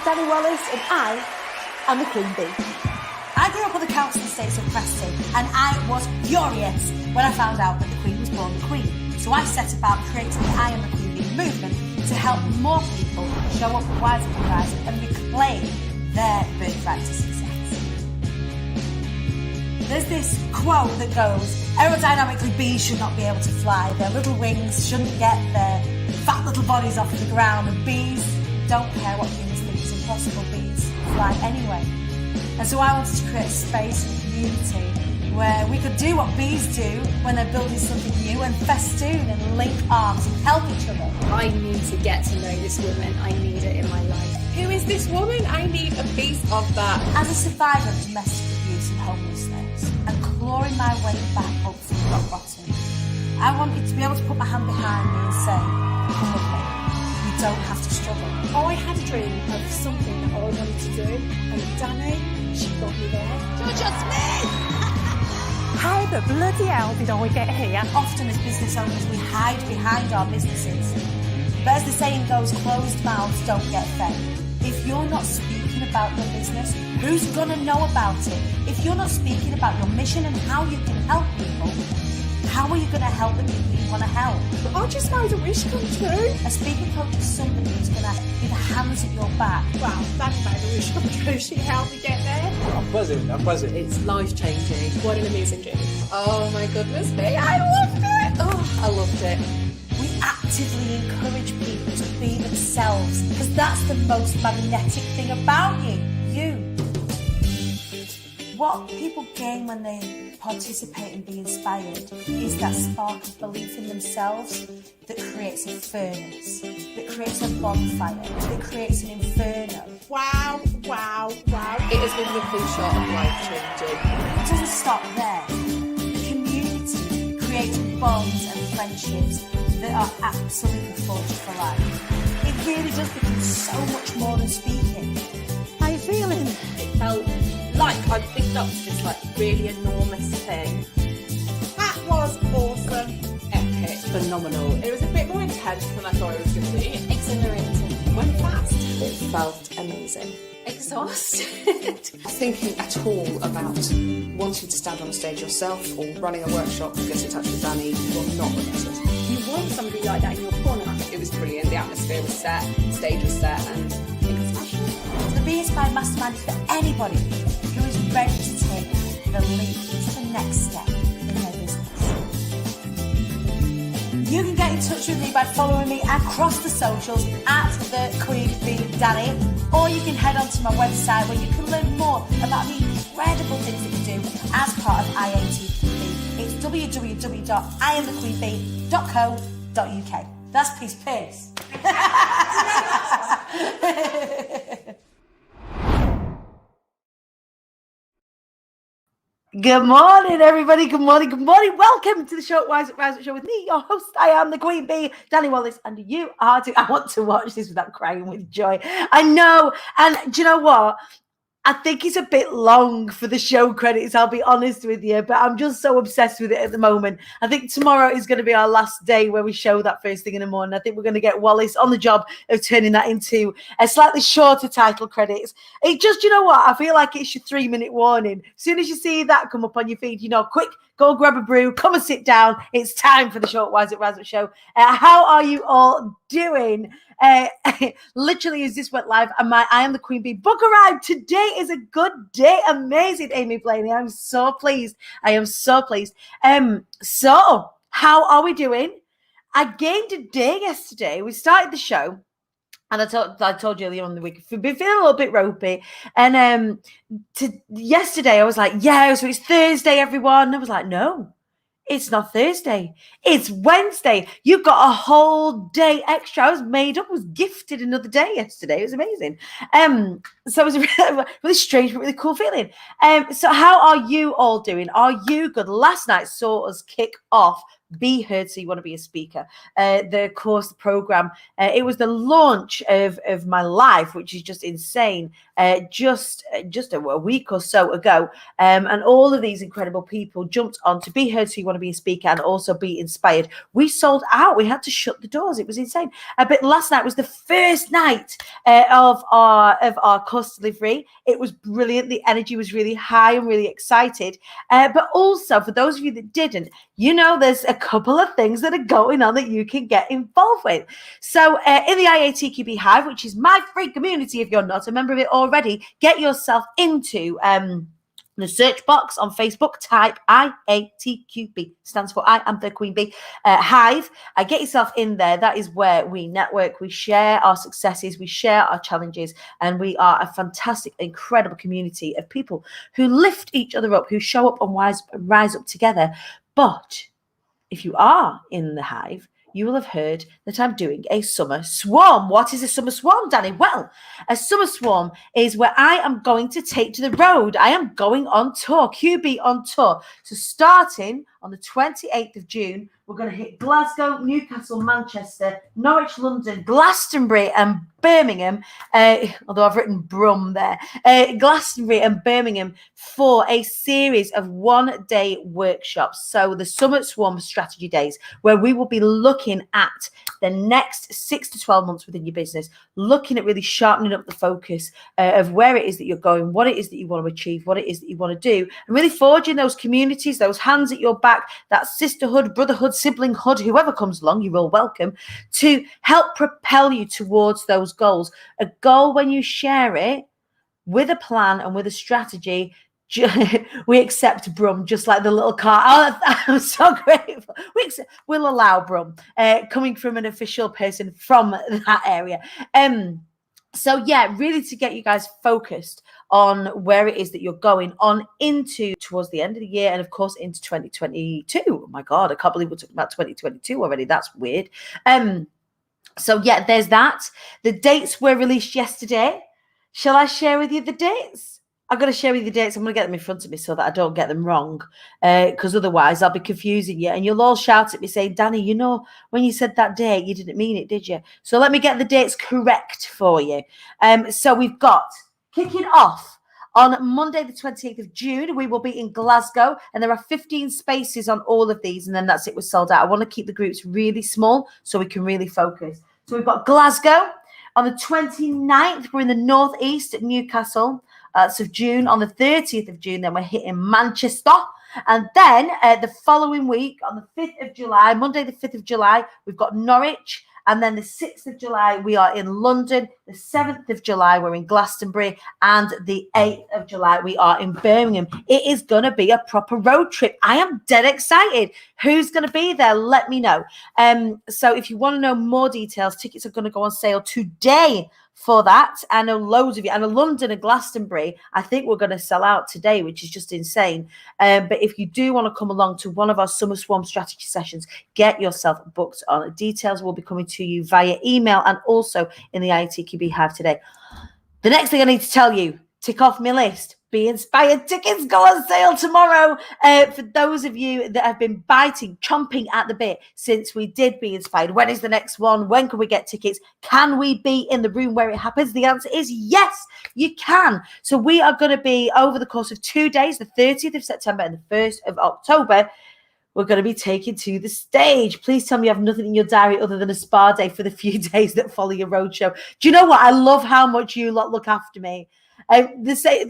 Danny Wallace and I am the Queen Bee. I grew up on the council estates of Preston and I was furious when I found out that the Queen was born the Queen. So I set about creating the I Am the Queen Bee movement to help more people show up for wiser horizon and reclaim their birthright to success. There's this quote that goes, aerodynamically bees should not be able to fly, their little wings shouldn't get their fat little bodies off the ground, and bees don't care what humans think is impossible, bees fly anyway. And so I wanted to create a space and community where we could do what bees do when they're building something new and festoon and link arms and help each other. I need to get to know this woman. I need it in my life. Who is this woman? I need a piece of that. As a survivor of domestic abuse and homelessness and clawing my way back up from rock bottom, I wanted to be able to put my hand behind me and say, come with me. You don't have to struggle. I had a dream of something that I wanted to do, and Danny, she got me there. Georgia Smith! How the bloody hell did I get here? Often as business owners, we hide behind our businesses. But as the saying goes, closed mouths don't get fed. If you're not speaking about your business, who's going to know about it? If you're not speaking about your mission and how you can help people, how are you going to help the people you want to help? I just made a wish come true. A speaker coach is somebody who's going to be the hands at your back. Wow, Danny made a wish come true. She helped me get there. I'm buzzing. It's life-changing. What an amazing journey. Oh my goodness me, I loved it. Oh, I loved it. We actively encourage people to be themselves because that's the most magnetic thing about you. What people gain when they participate and be inspired is that spark of belief in themselves that creates a furnace, that creates a bonfire, that creates an inferno. Wow. It has been the full shot of life-changing. It doesn't stop there. Community, creating bonds and friendships that are absolutely forged for life. It really does become so much more than speaking. How you feeling? It felt like I picked up this really enormous thing. That was awesome. Epic. Phenomenal. It was a bit more intense than I thought it was going to be. Exhilarating. Went fast. It felt amazing. Exhausted. Thinking at all about wanting to stand on a stage yourself or running a workshop, get in touch with Danny, you will not regret it. You want somebody like that in your corner. It was brilliant, the atmosphere was set, the stage was set, and it was special. The Be Inspired Mastermind is for anybody who is ready to take the leap to the next step in their business. You can get in touch with me by following me across the socials at the Queen Bee Danny, or you can head on to my website where you can learn more about the incredible things that you do as part of IATQB. It's www.iamthequeenbee.co.uk. That's peace. Good morning, everybody. Good morning. Welcome to the Short Wise Show with me, your host. I am the Queen Bee, Danny Wallace, and you are too. I want to watch this without crying with joy. I know. And do you know what? I think it's a bit long for the show credits, I'll be honest with you, but I'm just so obsessed with it at the moment. I think tomorrow is going to be our last day where we show that first thing in the morning. I think we're going to get Wallace on the job of turning that into a slightly shorter title credits. It just, you know what? I feel like it's your 3-minute warning. As soon as you see that come up on your feed, you know, quick, go grab a brew, come and sit down. It's time for the Short Wise Show. How are you all doing? Literally, as this went live, I Am the Queen Bee book arrived. Today is a good day. Amazing, Amy Blaney. I'm so pleased. I am so pleased. So how are we doing? I gained a day yesterday. We started the show. And I told you earlier on in the week, I've been feeling a little bit ropey. And yesterday, I was like, yeah, so it's Thursday, everyone. And I was like, no, it's not Thursday. It's Wednesday. You've got a whole day extra. I was made up, was gifted another day yesterday. It was amazing. So it was a really strange, but really cool feeling. So how are you all doing? Are you good? Last night saw us kick off Be Heard So You Want to Be a Speaker. The course, the program, it was the launch of my life, which is just insane. Just a week or so ago, and all of these incredible people jumped on to Be Heard So You Want to Be a Speaker and also Be Inspired. We sold out. We had to shut the doors. It was insane. But last night was the first night of our course delivery. It was brilliant. The energy was really high and really excited. But also, for those of you that didn't, there's a couple of things that are going on that you can get involved with. So in the IATQB Hive, which is my free community, if you're not a member of it already, get yourself into the search box on Facebook, type IATQB, stands for I am the Queen Bee, Hive. Get yourself in there. That is where we network, we share our successes, we share our challenges, and we are a fantastic, incredible community of people who lift each other up, who show up and rise up together. But if you are in the Hive, you will have heard that I'm doing a summer swarm. What is a summer swarm, Danny? Well, a summer swarm is where I am going to take to the road. I am going on tour, QB on tour. So starting on the 28th of June, we're going to hit Glasgow, Newcastle, Manchester, Norwich, London, Glastonbury and Birmingham, although I've written Brum there, Glastonbury and Birmingham for a series of one-day workshops. So the Summit Swarm Strategy Days, where we will be looking at the next 6 to 12 months within your business, looking at really sharpening up the focus of where it is that you're going, what it is that you want to achieve, what it is that you want to do, and really forging those communities, those hands at your back, that sisterhood, brotherhood, siblinghood, whoever comes along, you're all welcome, to help propel you towards those goals. A goal, when you share it with a plan and with a strategy, we accept Brum, just like the little car. Oh, I'm so grateful. We'll allow Brum, coming from an official person from that area. So yeah, really to get you guys focused on where it is that you're going on into towards the end of the year, and of course into 2022. Oh my God, I can't believe we're talking about 2022 already. That's weird. So yeah, there's that. The dates were released yesterday. Shall I share with you the dates? I'm going to share with you the dates. I'm going to get them in front of me so that I don't get them wrong, because otherwise I'll be confusing you and you'll all shout at me saying, Danny, when you said that date, you didn't mean it, did you? So let me get the dates correct for you. So we've got, kicking off on Monday, the 28th of June, we will be in Glasgow, and there are 15 spaces on all of these, and then that's it, we're sold out. I want to keep the groups really small so we can really focus. So we've got Glasgow. On the 29th, we're in the northeast at Newcastle. Of June. On the 30th of June, then we're hitting Manchester. And then the following week, on the 5th of July, Monday the 5th of July, we've got Norwich. And then the 6th of July, we are in London. The 7th of July, we're in Glastonbury. And the 8th of July, we are in Birmingham. It is going to be a proper road trip. I am dead excited. Who's going to be there? Let me know. So if you want to know more details, tickets are going to go on sale today for that. I know loads of you. I know London and Glastonbury, I think we're going to sell out today, which is just insane. But if you do want to come along to one of our Summer Swarm strategy sessions, get yourself booked on. Details will be coming to you via email and also in the ITQB Hive today. The next thing I need to tell you, tick off my list. Be Inspired tickets go on sale tomorrow. For those of you that have been chomping at the bit since we did Be Inspired, when is the next one? When can we get tickets? Can we be in the room where it happens? The answer is yes, you can. So we are going to be, over the course of 2 days, the 30th of September and the 1st of October, we're going to be taken to the stage. Please tell me you have nothing in your diary other than a spa day for the few days that follow your roadshow. Do you know what? I love how much you lot look after me.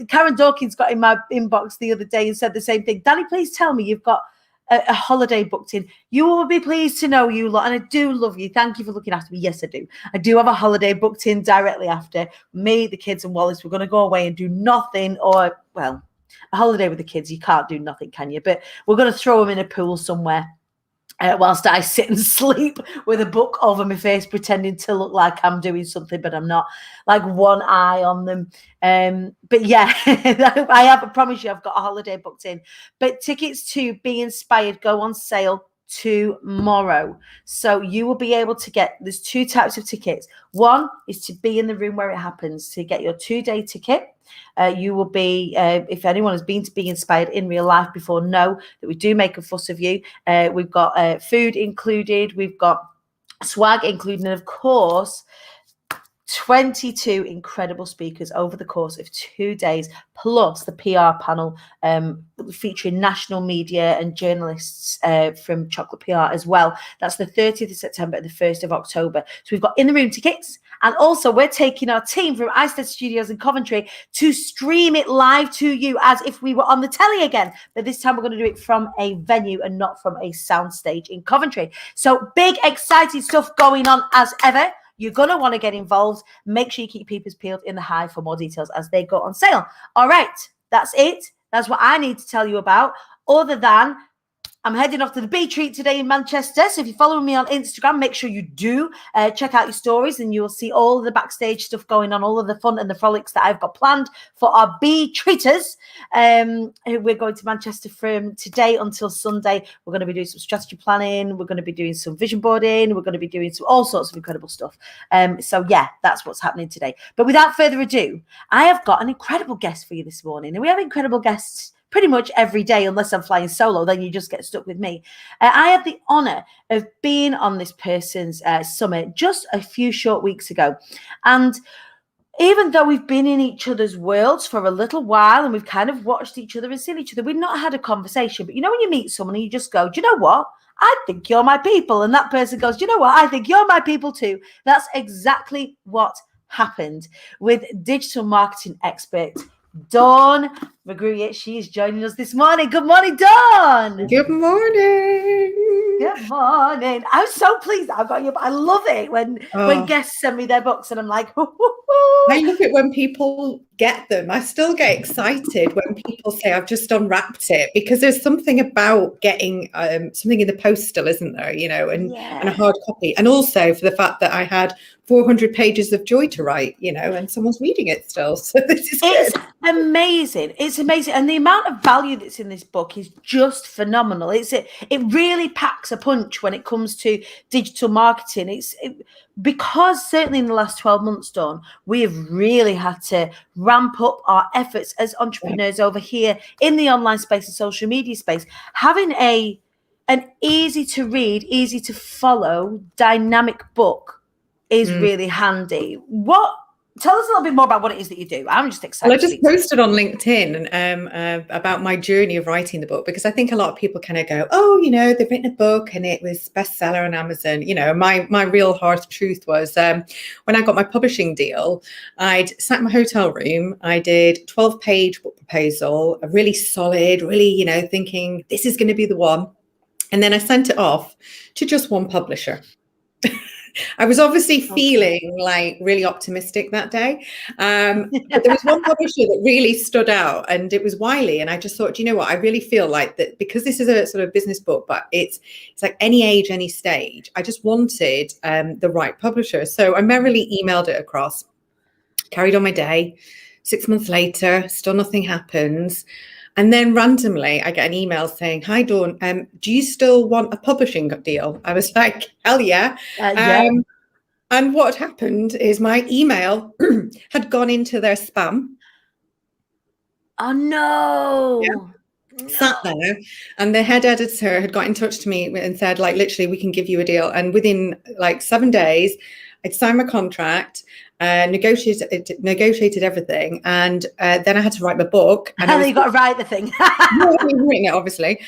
Karen Dawkins got in my inbox the other day and said the same thing. Danny, please tell me you've got a holiday booked in. You will be pleased to know, you lot, and I do love you. Thank you for looking after me. Yes, I do. I do have a holiday booked in directly after me, the kids, and Wallace. We're going to go away and do nothing, or, well, a holiday with the kids. You can't do nothing, can you? But we're going to throw them in a pool somewhere. Whilst I sit and sleep with a book over my face, pretending to look like I'm doing something, but I'm not, like one eye on them. But yeah, I promise you I've got a holiday booked in. But tickets to Be Inspired go on sale tomorrow. So you will be able to get, there's 2 types of tickets. One is to be in the room where it happens, to get your 2-day ticket. You will be, if anyone has been to Be Inspired in real life before, know that we do make a fuss of you. We've got food included, we've got swag included, and of course 22 incredible speakers over the course of 2 days, plus the PR panel featuring national media and journalists from Chocolate PR as well. That's the 30th of September and the 1st of October. So we've got in the room tickets, and also we're taking our team from iStead Studios in Coventry to stream it live to you as if we were on the telly again. But this time we're going to do it from a venue and not from a soundstage in Coventry. So big, exciting stuff going on as ever. You're going to want to get involved. Make sure you keep peepers peeled in the Hive for more details as they go on sale. All right, that's it. That's what I need to tell you about, other than I'm heading off to the Bee Treat today in Manchester. So if you're following me on Instagram, make sure you do check out your stories, and you'll see all of the backstage stuff going on, all of the fun and the frolics that I've got planned for our Bee Treaters. We're going to Manchester from today until Sunday. We're going to be doing some strategy planning. We're going to be doing some vision boarding. We're going to be doing all sorts of incredible stuff. So yeah, that's what's happening today. But without further ado, I have got an incredible guest for you this morning. And we have incredible guests pretty much every day, unless I'm flying solo, then you just get stuck with me. I had the honor of being on this person's summit just a few short weeks ago. And even though we've been in each other's worlds for a little while and we've kind of watched each other and seen each other, we've not had a conversation. But you know, when you meet someone and you just go, do you know what? I think you're my people. And that person goes, do you know what? I think you're my people too. That's exactly what happened with digital marketing expert Dawn McGruer. She is joining us this morning. Good morning, Dawn. Good morning. Good morning. I'm so pleased that I've got you. I love it when guests send me their books and I'm like, I love it when people get them. I still get excited when people say I've just unwrapped it, because there's something about getting something in the post still, isn't there? You know, and a hard copy, and also for the fact that I had 400 pages of joy to write, you know, and someone's reading it still. So this is good. Amazing. It's amazing. And the amount of value that's in this book is just phenomenal. It really packs a punch when it comes to digital marketing. Because certainly in the last 12 months, Dawn, we have really had to ramp up our efforts as entrepreneurs over here in the online space and social media space. Having an easy to read, easy to follow, dynamic book is really handy. Tell us a little bit more about what it is that you do. I'm just excited. Well, I just posted on LinkedIn about my journey of writing the book, because I think a lot of people kind of go, oh, you know, they've written a book and it was bestseller on Amazon. You know, my real hard truth was when I got my publishing deal, I'd sat in my hotel room. I did 12-page book proposal, a really solid, really, you know, thinking this is going to be the one. And then I sent it off to just one publisher. I was obviously feeling like really optimistic that day. But there was one publisher that really stood out, and it was Wiley. And I just thought, you know what, I really feel like that, because this is a sort of business book, but it's like any age, any stage. I just wanted the right publisher. So I merrily emailed it across, carried on my day. 6 months later, still nothing happens. And then randomly, I get an email saying, hi, Dawn, do you still want a publishing deal? I was like, hell yeah. And what had happened is my email had gone into their spam. Oh, no. Yeah. Sat there, and the head editor had got in touch to me and said, like, literally, we can give you a deal. And within like 7 days, I'd signed my contract, negotiated everything, and then I had to write my book. And then you got to write the thing. Written it, obviously,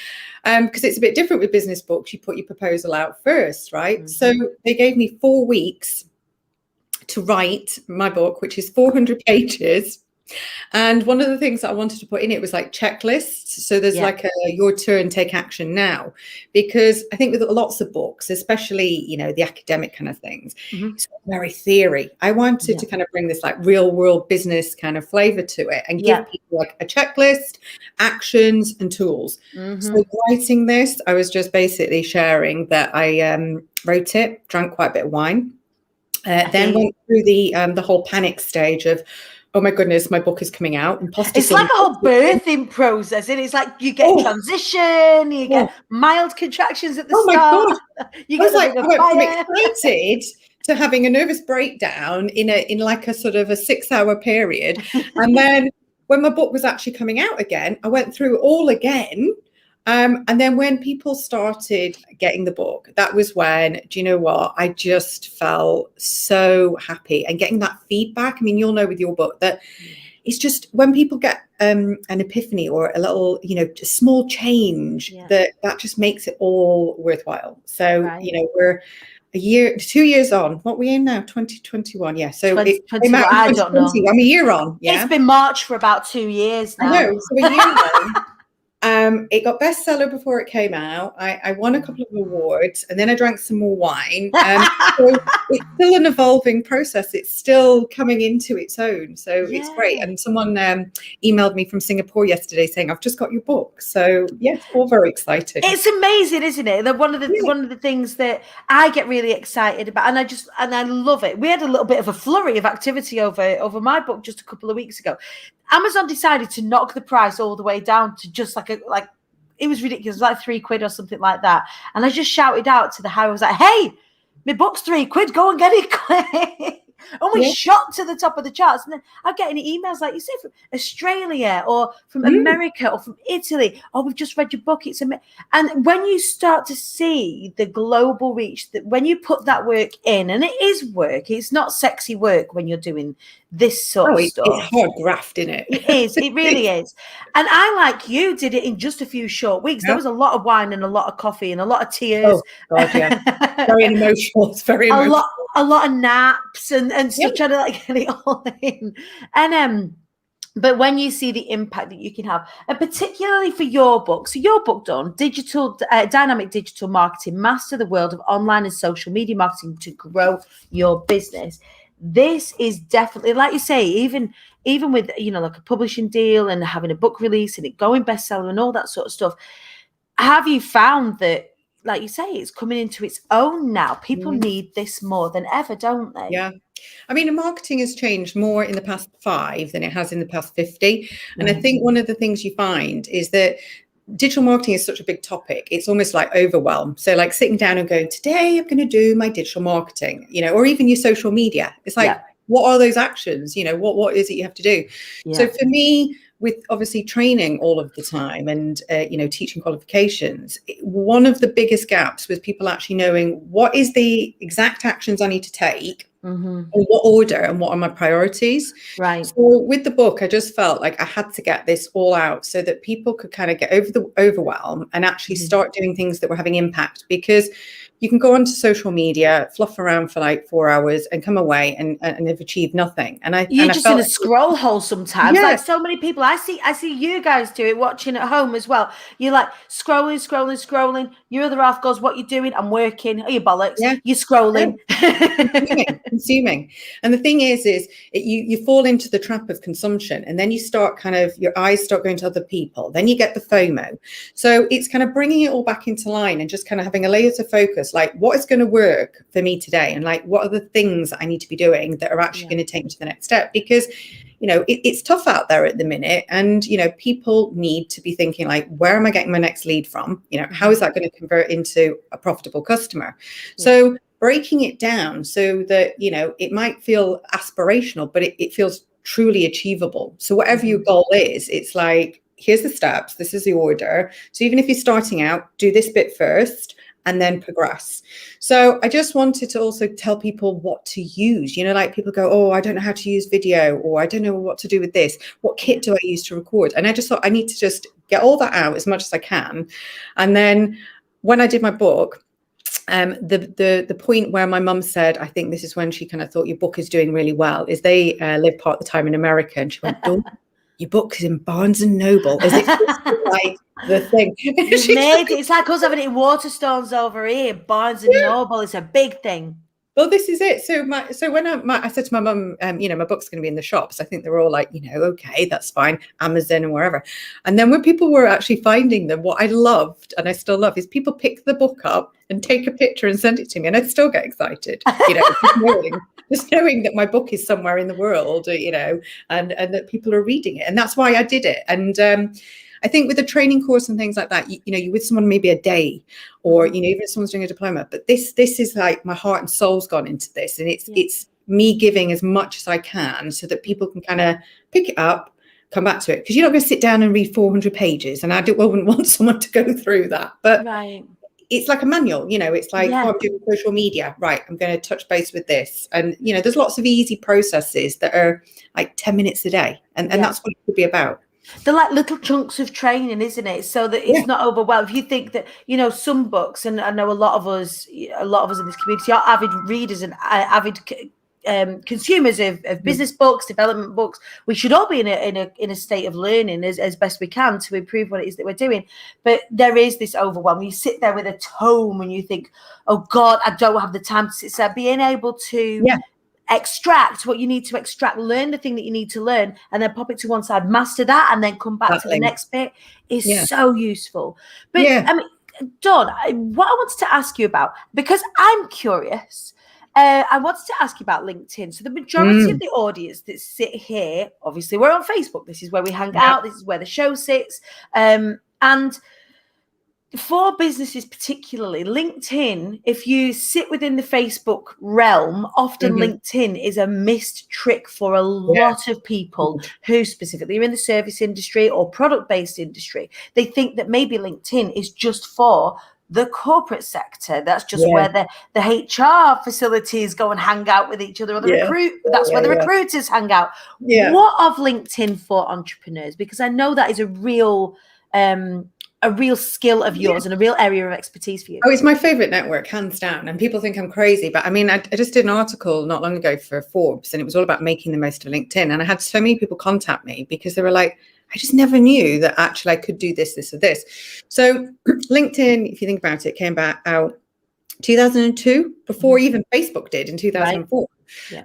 because it's a bit different with business books. You put your proposal out first, right? Mm-hmm. So they gave me 4 weeks to write my book, which is 400 pages. And one of the things that I wanted to put in it was like checklists. So there's like a your turn, take action now, because I think with lots of books, especially, you know, the academic kind of things, it's very theory. I wanted to kind of bring this like real world business kind of flavor to it and give people like a checklist, actions and tools. So writing this, I was just basically sharing that I wrote it, drank quite a bit of wine, then went through the whole panic stage of, oh my goodness, my book is coming out. Imposter It's like a whole syndrome. birthing process, and it's like you get transition, you get mild contractions at the Oh my start. God. You I was get like, the I ring of went from fire. excited to having a nervous breakdown in like a sort of a 6-hour period. And then when my book was actually coming out again, I went through it all again. And then when people started getting the book, that was when, do you know what? I just felt so happy and getting that feedback. I mean, you'll know with your book that it's just when people get an epiphany or a little, you know, small change, that just makes it all worthwhile. So, you know, we're 2 years on. What we in now? 2021. Yeah. So it came out in 2020. I don't know. I'm a year on. Yeah. It's been March for about 2 years now. I know. So a year on. It got bestseller before it came out. I won a couple of awards, and then I drank some more wine. So it's still an evolving process. It's still coming into its own. So it's great. And someone emailed me from Singapore yesterday saying, "I've just got your book." So yes, all very exciting. It's amazing, isn't it? That one of the things that I get really excited about, and I love it. We had a little bit of a flurry of activity over my book just a couple of weeks ago. Amazon decided to knock the price all the way down to just like it was ridiculous, like £3 or something like that. And I just shouted out to the house, I was like, "Hey, my book's £3, go and get it quick." And we shot to the top of the charts. And then I'm getting emails like you say from Australia or from America or from Italy. "Oh, we've just read your book. It's amazing." And when you start to see the global reach, that when you put that work in, and it is work, it's not sexy work when you're doing this sort of stuff. It's hard graft, isn't it? It is. It really is. And I, like you, did it in just a few short weeks. There was a lot of wine and a lot of coffee and a lot of tears. Oh God, yeah. Very emotional. It's very emotional. A lot of naps and stuff, trying to like get it all in. And but when you see the impact that you can have, and particularly for your book, so your book, done dynamic digital marketing, master the world of online and social media marketing to grow your business. This is definitely, like you say, even with, you know, like a publishing deal and having a book release and it going bestseller and all that sort of stuff. Have you found that, like you say, it's coming into its own now? People need this more than ever, don't they? Yeah. I mean, marketing has changed more in the past 5 than it has in the past 50. And I think one of the things you find is that digital marketing is such a big topic. It's almost like overwhelm. So like sitting down and going, today I'm going to do my digital marketing, you know, or even your social media. It's like, what are those actions? You know, what is it you have to do? So for me, with obviously training all of the time and, you know, teaching qualifications, one of the biggest gaps was people actually knowing what is the exact actions I need to take, in what order, and what are my priorities. Right. So with the book, I just felt like I had to get this all out so that people could kind of get over the overwhelm and actually start doing things that were having impact, because you can go onto social media, fluff around for like 4 hours and come away and have achieved nothing. And you're just in a scroll hole sometimes. Like so many people, I see you guys do it, watching at home as well. You're like scrolling. Your other half goes, "What you doing?" "I'm working." "Oh, you bollocks." Yeah. You're scrolling. Consuming. And the thing is you fall into the trap of consumption, and then you start your eyes start going to other people. Then you get the FOMO. So it's kind of bringing it all back into line and just kind of having a layer to focus, like what is going to work for me today, and like what are the things I need to be doing that are actually going to take me to the next step. Because, you know, it's tough out there at the minute, and, you know, people need to be thinking like, where am I getting my next lead from? You know, how is that going to convert into a profitable customer? So breaking it down so that, you know, it might feel aspirational, but it feels truly achievable. So whatever your goal is, it's like, here's the steps, this is the order. So even if you're starting out, do this bit first and then progress. So I just wanted to also tell people what to use. You know, like people go, "Oh, I don't know how to use video," or "I don't know what to do with this. What kit do I use to record?" And I just thought I need to just get all that out as much as I can. And then when I did my book, the point where my mum said, I think this is when she kind of thought your book is doing really well, is they live part of the time in America, and she went, "Dawn, your book is in Barnes and Noble." As if it's like the thing. It's like us having it in Waterstones over here. Barnes and Noble is a big thing. Well, this is it. So when I said to my mum, my book's going to be in the shops, I think they were all like, okay, that's fine, Amazon and wherever. And then when people were actually finding them, what I loved and I still love is people pick the book up and take a picture and send it to me, and I'd still get excited, just knowing that my book is somewhere in the world, and that people are reading it, and that's why I did it. And I think with a training course and things like that, you're with someone maybe a day, or even if someone's doing a diploma. But this is like my heart and soul's gone into this, and it's me giving as much as I can so that people can kind of pick it up, come back to it, because you're not going to sit down and read 400 pages, and I wouldn't want someone to go through that. But it's like a manual, it's like, oh, I'm doing social media, right? I'm going to touch base with this, and there's lots of easy processes that are like 10 minutes a day, and that's what it could be about. They're like little chunks of training, isn't it? So that it's not overwhelmed. If you think that, some books, and I know a lot of us in this community are avid readers and avid consumers of business books, development books. We should all be in a state of learning as best we can to improve what it is that we're doing. But there is this overwhelm. You sit there with a tome and you think, oh God, I don't have the time to sit there. Being able to extract what you need to extract, learn the thing that you need to learn, and then pop it to one side, master that, and then come back to the next bit is so useful. But I mean, Dawn, what I wanted to ask you about, because I'm curious, I wanted to ask you about LinkedIn. So the majority of the audience that sit here, obviously we're on Facebook. This is where we hang out. This is where the show sits. And for businesses particularly, LinkedIn, if you sit within the Facebook realm, often LinkedIn is a missed trick for a lot of people who specifically are in the service industry or product-based industry. They think that maybe LinkedIn is just for the corporate sector. That's just where the HR facilities go and hang out with each other, or that's where the recruiters hang out. What of LinkedIn for entrepreneurs? Because I know that is a real skill of yours and a real area of expertise for you. Oh, it's my favorite network, hands down. And people think I'm crazy, but I mean, I just did an article not long ago for Forbes, and it was all about making the most of LinkedIn. And I had so many people contact me because they were like, I just never knew that actually I could do this, this, or this. So LinkedIn, if you think about it, came back out 2002, before even Facebook did in 2004.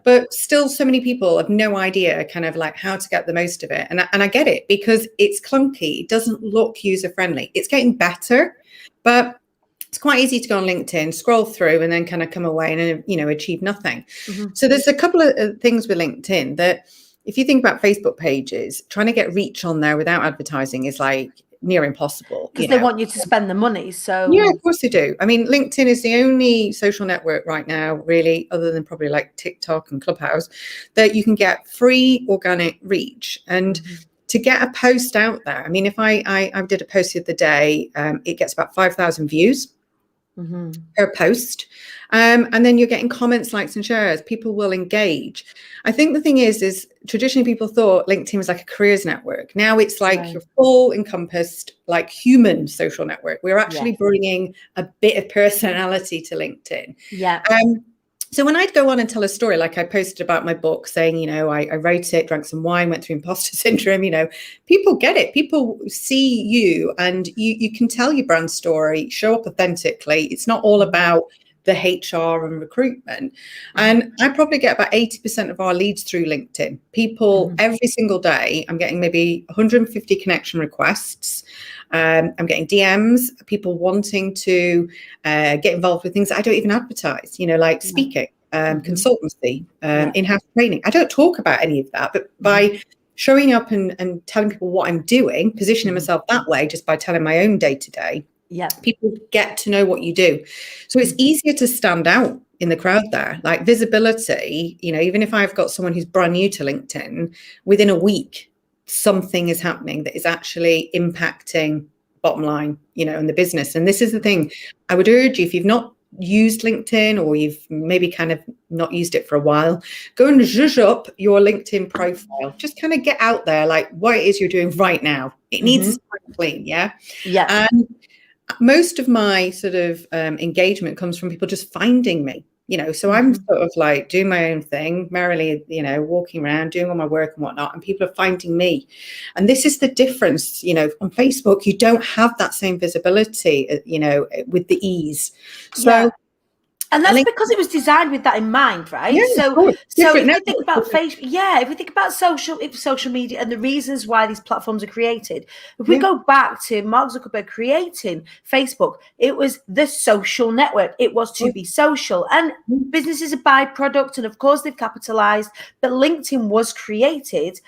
But still so many people have no idea kind of like how to get the most of it. And I get it, because it's clunky. It doesn't look user friendly. It's getting better, but it's quite easy to go on LinkedIn, scroll through, and then kind of come away and, achieve nothing. So there's a couple of things with LinkedIn that, if you think about Facebook pages, trying to get reach on there without advertising is like near impossible. Because they want you to spend the money. So yeah, of course they do. I mean, LinkedIn is the only social network right now, really, other than probably like TikTok and Clubhouse, that you can get free organic reach. And to get a post out there, I mean, if I did a post the other day, it gets about 5,000 views per post. And then you're getting comments, likes, and shares. People will engage. I think the thing is traditionally people thought LinkedIn was like a careers network. Now it's like your full encompassed, like human social network. We're actually bringing a bit of personality to LinkedIn. So when I'd go on and tell a story, like I posted about my book saying, I wrote it, drank some wine, went through imposter syndrome, people get it. People see you, and you can tell your brand story, show up authentically. It's not all about the HR and recruitment. And I probably get about 80% of our leads through LinkedIn. People every single day, I'm getting maybe 150 connection requests. I'm getting DMs, people wanting to get involved with things that I don't even advertise, like speaking, consultancy, in-house training. I don't talk about any of that, but by showing up and telling people what I'm doing, positioning myself that way, just by telling my own day-to-day, people get to know what you do. So it's easier to stand out in the crowd there. Like visibility, even if I've got someone who's brand new to LinkedIn, within a week, something is happening that is actually impacting bottom line, in the business. And this is the thing. I would urge you, if you've not used LinkedIn, or you've maybe kind of not used it for a while, go and zhuzh up your LinkedIn profile. Just kind of get out there, like what it is you're doing right now. It needs to be clean. And most of my sort of engagement comes from people just finding me, so I'm sort of like doing my own thing, merrily, walking around, doing all my work and whatnot, and people are finding me. And this is the difference, on Facebook, you don't have that same visibility, with the ease. So And that's because it was designed with that in mind, right? Yeah, so if we think about Facebook, if we think about social media and the reasons why these platforms are created, if we go back to Mark Zuckerberg creating Facebook, it was the social network. It was to be social, and business is a byproduct, and of course they've capitalized, but LinkedIn was created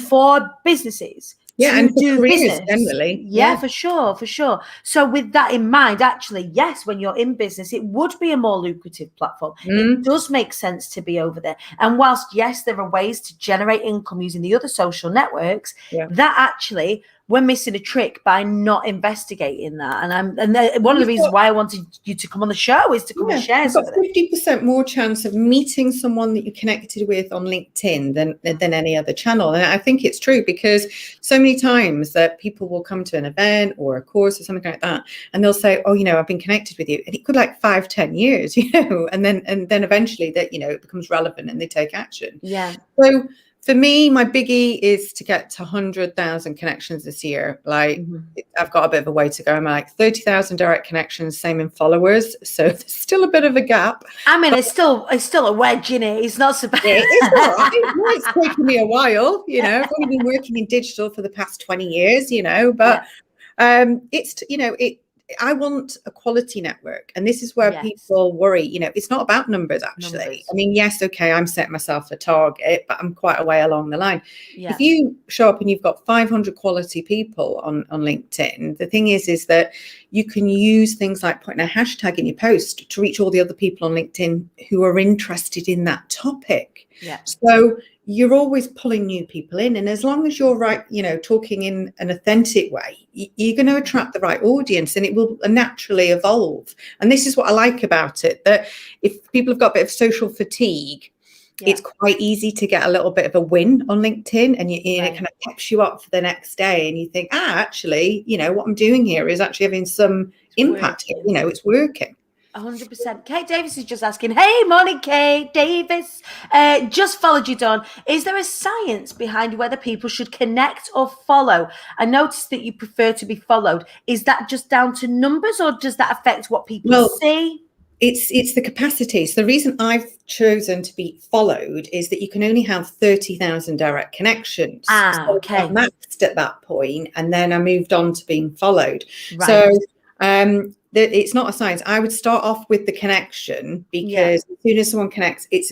for businesses. And for do careers business generally. for sure. So with that in mind, actually, yes, when you're in business, it would be a more lucrative platform. It does make sense to be over there. And whilst yes, there are ways to generate income using the other social networks, that actually we're missing a trick by not investigating that. And one of the reasons why I wanted you to come on the show is to come and share some of it. 50% more chance of meeting someone that you're connected with on LinkedIn than any other channel. And I think it's true, because so many times that people will come to an event or a course or something like that, and they'll say, oh, I've been connected with you. And it could 5-10 years, and then eventually that, it becomes relevant and they take action. Yeah. So for me, my biggie is to get to 100,000 connections this year. I've got a bit of a way to go. I'm 30,000 direct connections, same in followers. So there's still a bit of a gap. I mean, it's still a wedge in it. It's not so bad. It's all right. It's taken me a while. I've only been working in digital for the past 20 years, but I want a quality network. And this is where people worry, it's not about numbers, actually. I mean, yes, okay, I'm setting myself a target, but I'm quite a way along the line. Yeah. If you show up and you've got 500 quality people on LinkedIn, the thing is that you can use things like putting a hashtag in your post to reach all the other people on LinkedIn who are interested in that topic. Yeah. So you're always pulling new people in. And as long as you're talking in an authentic way, you're going to attract the right audience, and it will naturally evolve. And this is what I like about it, that if people have got a bit of social fatigue, it's quite easy to get a little bit of a win on LinkedIn, and it kind of peps you up for the next day. And you think, actually, what I'm doing here is actually having some impact here. It's working. 100%. Kate Davis is just asking, hey, morning, Kate Davis. Just followed you, Dawn. Is there a science behind whether people should connect or follow? I noticed that you prefer to be followed. Is that just down to numbers, or does that affect what people see? It's the capacity. So the reason I've chosen to be followed is that you can only have 30,000 direct connections. Okay. I maxed at that point, and then I moved on to being followed. Right. So it's not a science. I would start off with the connection, because as soon as someone connects, it's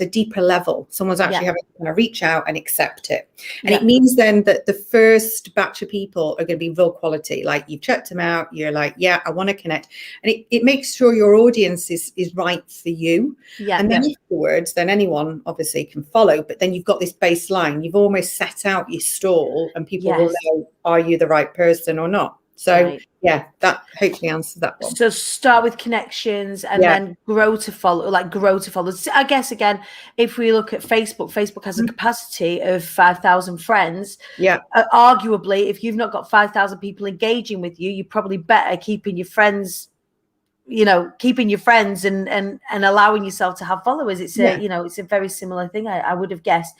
a deeper level. Someone's actually having to kind of reach out and accept it. And it means then that the first batch of people are going to be real quality. Like, you've checked them out. You're like, yeah, I want to connect. And it makes sure your audience is right for you. Yeah. And then afterwards, then anyone obviously can follow. But then you've got this baseline. You've almost set out your stall, and people will know, are you the right person or not? So that hopefully answers that one. So start with connections and then grow to follow. I guess, again, if we look at Facebook has a capacity of 5,000 friends. Yeah. Arguably, if you've not got 5,000 people engaging with you, you're probably better keeping your friends and allowing yourself to have followers. It's it's a very similar thing, I would have guessed.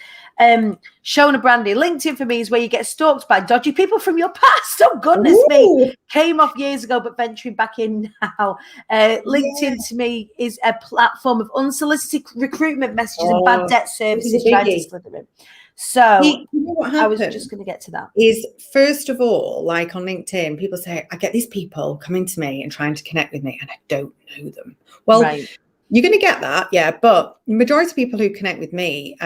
Shona Brandy, LinkedIn for me is where you get stalked by dodgy people from your past. Oh, goodness me. Came off years ago, but venturing back in now. LinkedIn to me is a platform of unsolicited recruitment messages and bad debt services trying to slither in. So you know what I was just going to get to that. Is, first of all, like on LinkedIn, people say, I get these people coming to me and trying to connect with me, and I don't know them. Well, you're going to get that, but the majority of people who connect with me,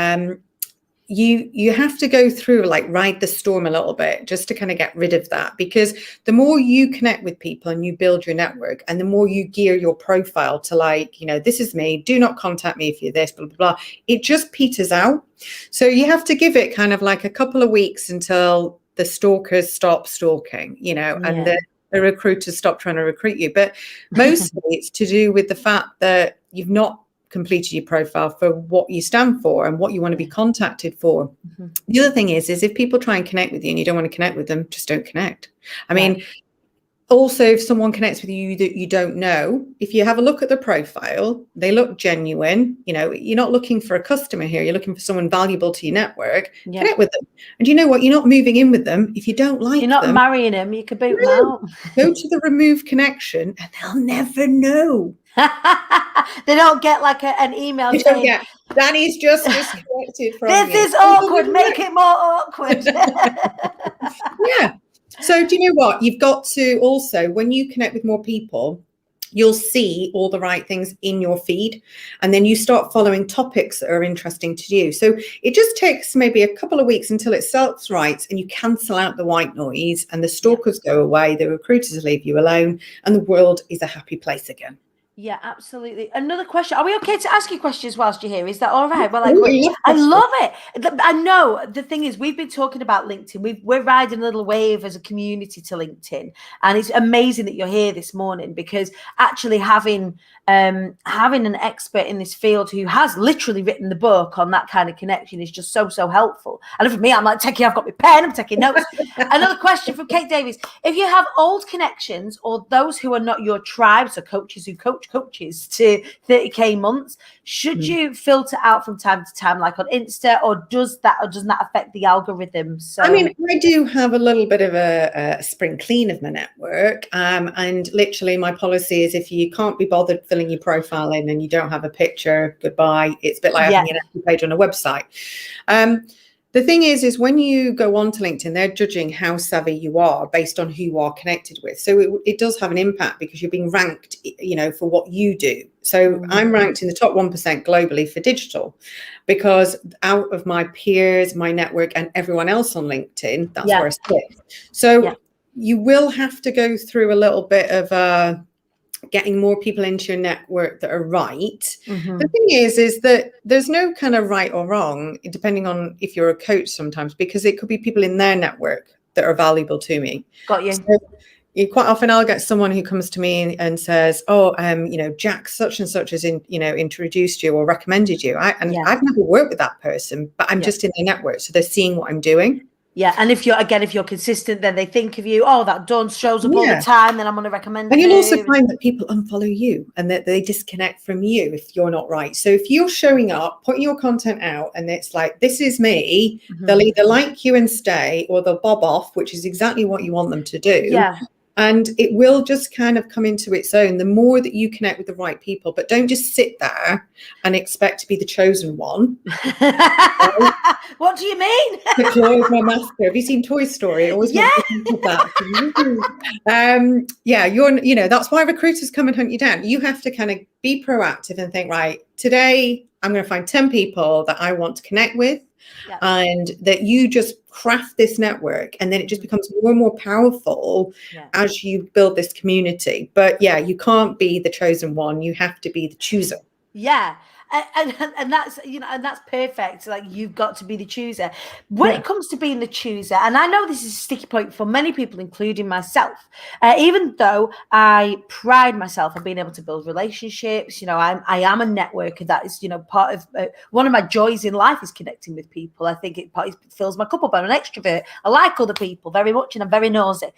you have to go through, ride the storm a little bit, just to kind of get rid of that. Because the more you connect with people and you build your network, and the more you gear your profile to this is me, do not contact me if you're this, blah, blah, blah, it just peters out. So you have to give it kind of a couple of weeks until the stalkers stop stalking, and the recruiters stop trying to recruit you. But mostly it's to do with the fact that you've not completed your profile for what you stand for and what you want to be contacted for. The other thing is if people try and connect with you and you don't want to connect with them, just don't connect. I mean, also, if someone connects with you that you don't know, if you have a look at the profile, they look genuine. You're not looking for a customer here. You're looking for someone valuable to your network. Connect with them. And you know what? You're not moving in with them if you don't like them. You're not marrying them. You could boot them out. Go to the remove connection, and they'll never know. They don't get like an email You don't saying, get, Danny's just disconnected from this you. is awkward, make it more awkward. Yeah. So do you know what? You've got to also, when you connect with more people, you'll see all the right things in your feed, and then you start following topics that are interesting to you. So it just takes maybe a couple of weeks until it sells right, and you cancel out the white noise, and the stalkers go away, the recruiters leave you alone, and the world is a happy place again. Yeah, absolutely. Another question. Are we okay to ask you questions whilst you're here? Is that all right? Well, I questions. love it. I know the thing is, we've been talking about LinkedIn. We're riding a little wave as a community to LinkedIn, and it's amazing that you're here this morning, because actually having an expert in this field who has literally written the book on that kind of connection is just so helpful. And for me, I'm like I've got my pen, I'm taking notes. Another question from Kate Davies: if you have old connections or those who are not your tribe, so coaches who coaches to 30k months, should you filter out from time to time, like on Insta, or doesn't that affect the algorithm? So I mean, I do have a little bit of a spring clean of my network, and literally my policy is, if you can't be bothered filling your profile in and you don't have a picture, goodbye. It's a bit like having an empty page on a website. The thing is when you go on to LinkedIn, they're judging how savvy you are based on who you are connected with. So it does have an impact, because you're being ranked, for what you do. So I'm ranked in the top 1% globally for digital, because out of my peers, my network, and everyone else on LinkedIn, that's where I sit. So you will have to go through a little bit of getting more people into your network that are right. The thing is that there's no kind of right or wrong, depending on if you're a coach sometimes, because it could be people in their network that are valuable to me. Got you. So quite often I'll get someone who comes to me and says, Jack such and such has introduced you or recommended you. I've never worked with that person, but I'm just in their network, so they're seeing what I'm doing. Yeah, and if you're consistent, then they think of you. Oh, that Dawn shows up all the time, then I'm going to recommend. And you'll also find that people unfollow you, and that they disconnect from you if you're not right. So if you're showing up, putting your content out, and it's like, this is me, they'll either like you and stay, or they'll bob off, which is exactly what you want them to do. Yeah. And it will just kind of come into its own the more that you connect with the right people. But don't just sit there and expect to be the chosen one. What do you mean? The joy of my master. Have you seen Toy Story? Always that. That's why recruiters come and hunt you down. You have to kind of be proactive and think, right, today I'm going to find 10 people that I want to connect with. And that you just craft this network, and then it just becomes more and more powerful as you build this community. But you can't be the chosen one. You have to be the chooser. Yeah. And that's and that's perfect. Like, you've got to be the chooser. When it comes to being the chooser, and I know this is a sticky point for many people, including myself, even though I pride myself on being able to build relationships, I am a networker. That is, part of one of my joys in life is connecting with people. I think it fills my cup up. I'm an extrovert. I like other people very much, and I'm very nosy.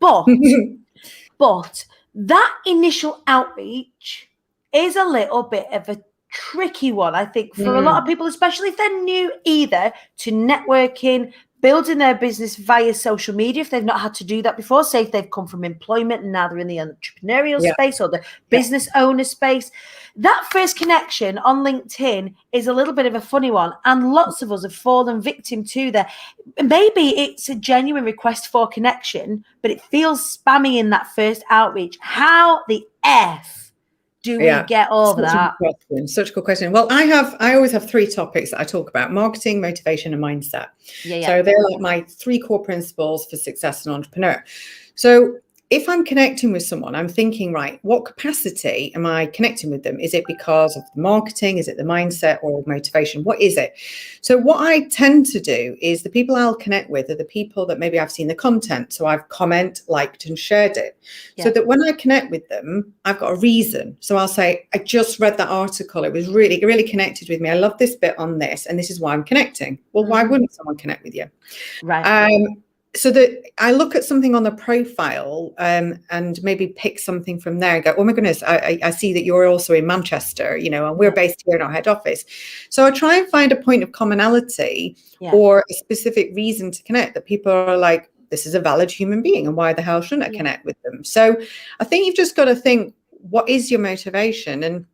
But that initial outreach is a little bit of a tricky one, I think, for a lot of people, especially if they're new either to networking, building their business via social media, if they've not had to do that before. Say if they've come from employment and now they're in the entrepreneurial space or the business owner space. That first connection on LinkedIn is a little bit of a funny one, and lots of us have fallen victim to that. Maybe it's a genuine request for connection, but it feels spammy in that first outreach. How the F do we get over that? Such a good question. Well, I always have 3 topics that I talk about: marketing, motivation, and mindset. So they're like my 3 core principles for success as an entrepreneur. So if I'm connecting with someone, I'm thinking, right, what capacity am I connecting with them? Is it because of the marketing? Is it the mindset or motivation? What is it? So what I tend to do is the people I'll connect with are the people that maybe I've seen the content. So I've liked and shared it. So that when I connect with them, I've got a reason. So I'll say, I just read that article. It was really, really connected with me. I love this bit on this, and this is why I'm connecting. Well, why wouldn't someone connect with you? Right. So that I look at something on the profile and maybe pick something from there and go, oh my goodness, I see that you're also in Manchester, and we're based here in our head office. So I try and find a point of commonality or a specific reason to connect, that people are like, this is a valid human being, and why the hell shouldn't I connect with them? So I think you've just got to think, what is your motivation? And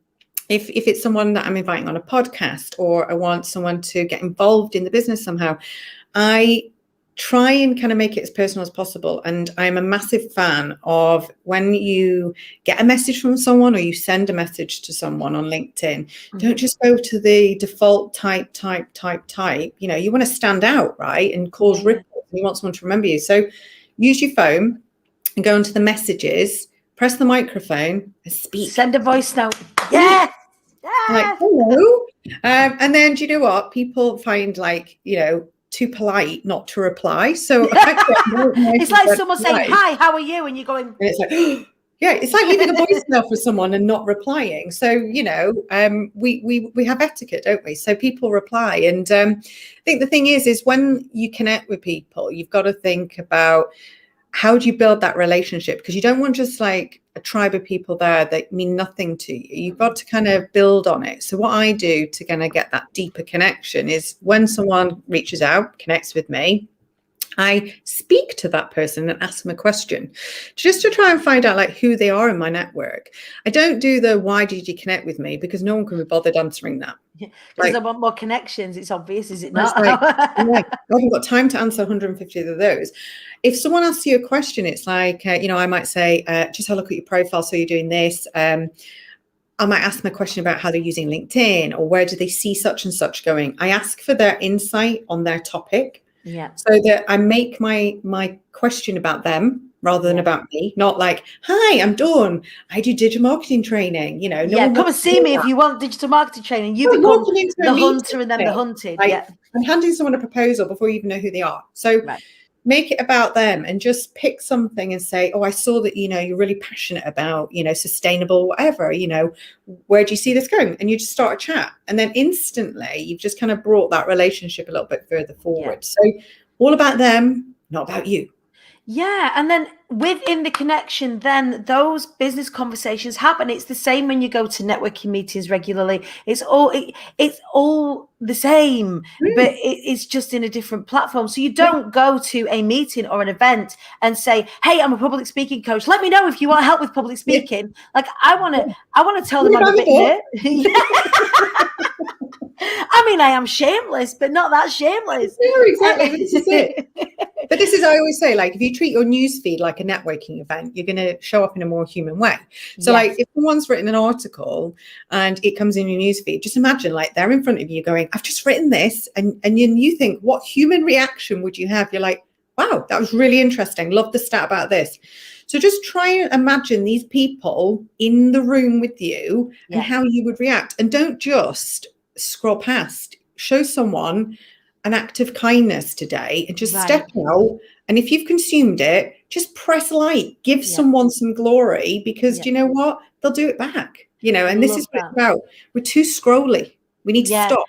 if it's someone that I'm inviting on a podcast, or I want someone to get involved in the business somehow, I try and kind of make it as personal as possible. And I'm a massive fan of when you get a message from someone, or you send a message to someone on LinkedIn, don't just go to the default type. You know, you want to stand out, right? And cause ripples. You want someone to remember you. So use your phone and go into the messages, press the microphone and speak. Send a voice note. Yes. Like, hello. And then, do you know what? People find, like, you know, too polite not to reply. So it's like someone saying, hi, how are you? And you're going, and it's like, yeah, it's like leaving a voicemail for someone and not replying. So, you know, we have etiquette, don't we? So people reply. And I think the thing is when you connect with people, you've got to think about, how do you build that relationship? Because you don't want just like a tribe of people there that mean nothing to you. You've got to kind of build on it. So what I do to kind of get that deeper connection is when someone reaches out, connects with me, I speak to that person and ask them a question just to try and find out like who they are in my network. I don't do the why did you connect with me, because no one can be bothered answering that. Because I want more connections. It's obvious, is it not? Like, I haven't got time to answer 150 of those. If someone asks you a question, it's like, you know, I might say, just have a look at your profile. So you're doing this. I might ask them a question about how they're using LinkedIn, or where do they see such and such going. I ask for their insight on their topic. Yeah. So that I make my question about them rather than about me. Not like, hi, I'm Dawn, I do digital marketing training. You know, come and see me if you want digital marketing training. You become the hunter and then the hunted. Like, I'm handing someone a proposal before you even know who they are. So make it about them and just pick something and say, oh, I saw that, you know, you're really passionate about, you know, sustainable, whatever, you know, where do you see this going? And you just start a chat. And then instantly you've just kind of brought that relationship a little bit further forward. So all about them, not about you. Yeah. And then within the connection, then those business conversations happen. It's the same when you go to networking meetings regularly. It's all the same, but it's just in a different platform. So you don't go to a meeting or an event and say, hey, I'm a public speaking coach. Let me know if you want help with public speaking. Like I want to tell them I'm a bit nervous. I mean, I am shameless, but not that shameless. Yeah, exactly. This is it. But this is, I always say, like, if you treat your newsfeed like a networking event, you're going to show up in a more human way. So like if someone's written an article and it comes in your newsfeed, just imagine like they're in front of you going, I've just written this. And you think, what human reaction would you have? You're like, wow, that was really interesting. Love the stat about this. So just try and imagine these people in the room with you and how you would react. And don't just scroll past. Show someone an act of kindness today and just step out. And if you've consumed it, just press like, give someone some glory, because do you know what? They'll do it back, you know, and this is what it's about. We're too scrolly. We need to stop.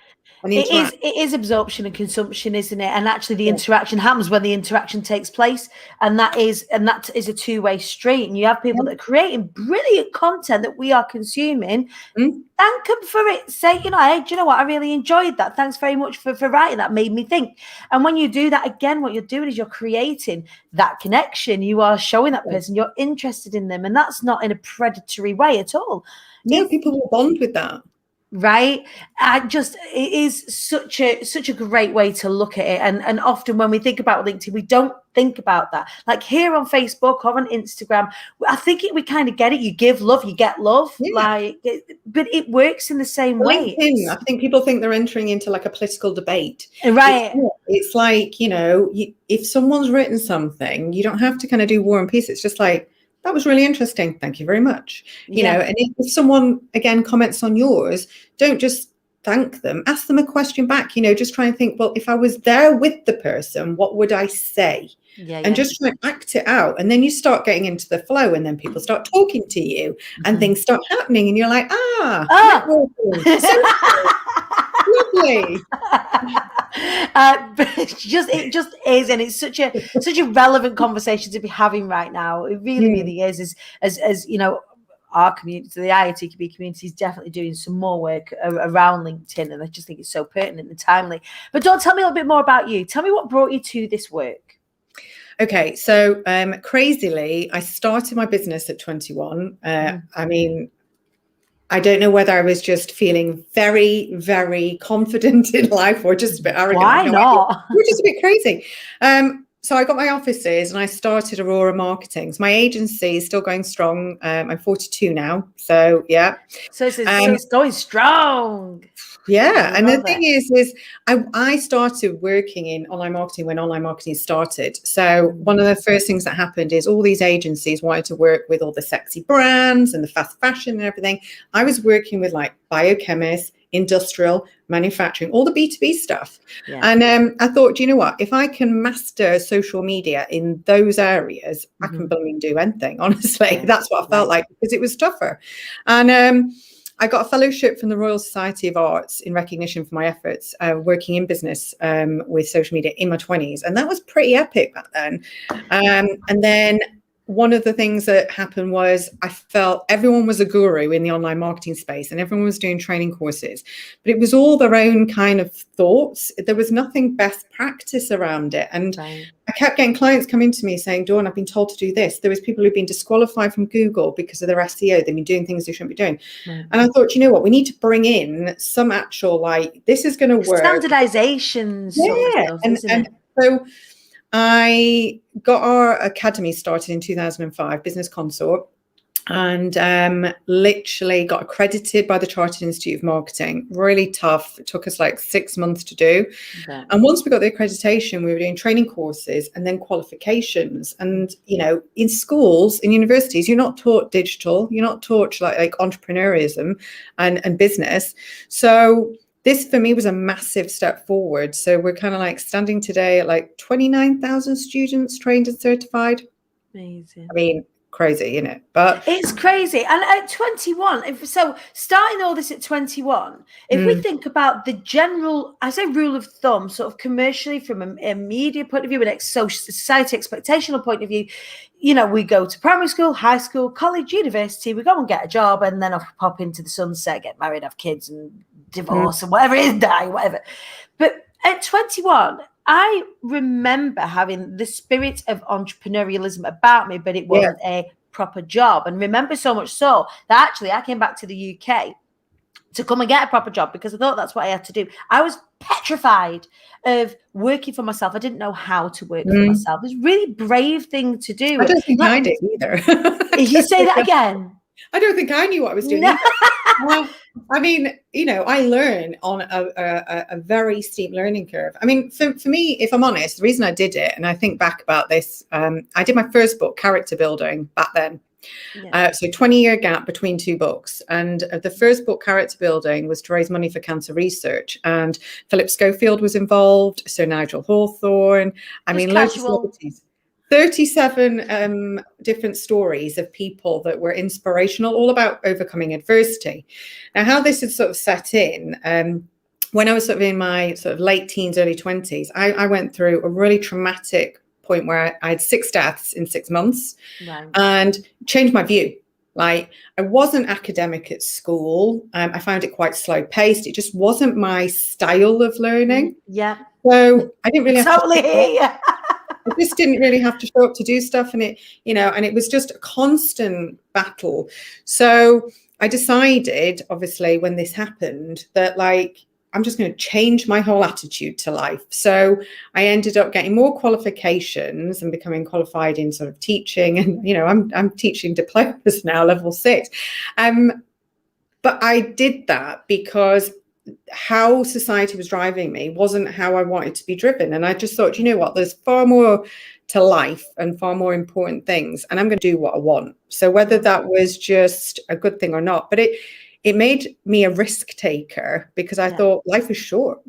It is absorption and consumption, isn't it? And actually the interaction happens when the interaction takes place, and that is a two-way street. And you have people that are creating brilliant content that we are consuming. Thank them for it. Say, you know, hey, do you know what? I really enjoyed that. Thanks very much for writing that. Made me think. And when you do that again, what you're doing is you're creating that connection. You are showing that person you're interested in them, and that's not in a predatory way at all. Yeah, people will bond with that. Right. It is such a great way to look at it. And often when we think about LinkedIn, we don't think about that. Like here on Facebook or on Instagram, I think we kind of get it. You give love, you get love. But it works in the same way. LinkedIn, I think people think they're entering into like a political debate. Right. It's like, you know, if someone's written something, you don't have to kind of do war and peace. It's just like, that was really interesting. Thank you very much. You know, and if someone, again, comments on yours, don't just thank them. Ask them a question back. You know, just try and think, well, if I was there with the person, what would I say? And just try and act it out. And then you start getting into the flow, and then people start talking to you and things start happening. And you're like, lovely. But it just is, and it's such a relevant conversation to be having right now. It really is. As you know, our community, the IoTKB community, is definitely doing some more work around LinkedIn, and I just think it's so pertinent and timely. But don't tell me a little bit more about you. Tell me what brought you to this work. Okay, so crazily, I started my business at 21. I mean, I don't know whether I was just feeling very, very confident in life or just a bit arrogant. Why I have no not? idea. We're just a bit crazy. So I got my offices and I started Aurora Marketing. So my agency is still going strong. I'm 42 now. So yeah. So it's going strong. Yeah. And the Love thing it. is I started working in online marketing when online marketing started. So one of the first things that happened is all these agencies wanted to work with all the sexy brands and the fast fashion and everything. I was working with like biochemists, industrial, manufacturing, all the B2B stuff. Yeah. And I thought, do you know what? If I can master social media in those areas, I can blooming do anything, honestly. Yeah. That's what I felt like, because it was tougher. And I got a fellowship from the Royal Society of Arts in recognition for my efforts working in business with social media in my 20s. And that was pretty epic back then. And then one of the things that happened was I felt everyone was a guru in the online marketing space and everyone was doing training courses, but it was all their own kind of thoughts. There was nothing best practice around it. And I kept getting clients coming to me saying, Dawn, I've been told to do this. There was people who've been disqualified from Google because of their SEO. They've been doing things they shouldn't be doing. And I thought, you know what, we need to bring in some actual, like, this is going to work. Standardization sort of stuff, isn't it? So I got our academy started in 2005, Business Consort, and literally got accredited by the Chartered Institute of Marketing. Really tough. It took us like 6 months to do. And once we got the accreditation, we were doing training courses and then qualifications. And, you know, in schools, in universities, you're not taught digital. You're not taught like entrepreneurism and business. So this for me was a massive step forward. So we're kind of like standing today at like 29,000 students trained and certified. Amazing. I mean, crazy, isn't it? But it's crazy. And at 21, so starting all this at 21, if we think about the general, I say rule of thumb, sort of commercially from a media point of view and society expectational point of view, you know, we go to primary school, high school, college, university, we go and get a job and then off pop into the sunset, get married, have kids and divorce and whatever it is, die, whatever. But at 21, I remember having the spirit of entrepreneurialism about me, but it wasn't a proper job. And remember so much so that actually I came back to the UK to come and get a proper job because I thought that's what I had to do. I was petrified of working for myself. I didn't know how to work for myself. It was a really brave thing to do. I don't think I did either. If you say that again. I don't think I knew what I was doing. No. Well, I mean, you know, I learn on a very steep learning curve. I mean, for me, if I'm honest, the reason I did it, and I think back about this, I did my first book, Character Building, back then. So 20-year gap between two books. And the first book, Character Building, was to raise money for cancer research. And Philip Schofield was involved, Sir Nigel Hawthorne. I mean, loads of celebrities. 37 different stories of people that were inspirational, all about overcoming adversity. Now, how this had sort of set in, when I was sort of in my sort of late teens, early 20s, I went through a really traumatic point where I had 6 deaths in 6 months and changed my view. Like, I wasn't academic at school. I found it quite slow paced. It just wasn't my style of learning. So I didn't really have I just didn't really have to show up to do stuff. And it, you know, and it was just a constant battle. So I decided, obviously, when this happened, that like, I'm just going to change my whole attitude to life. So I ended up getting more qualifications and becoming qualified in sort of teaching. And, you know, I'm teaching diplomas now, level 6. But I did that because how society was driving me wasn't how I wanted to be driven. And I just thought, you know what, there's far more to life and far more important things. And I'm going to do what I want. So whether that was just a good thing or not, but it made me a risk taker because I thought life is short.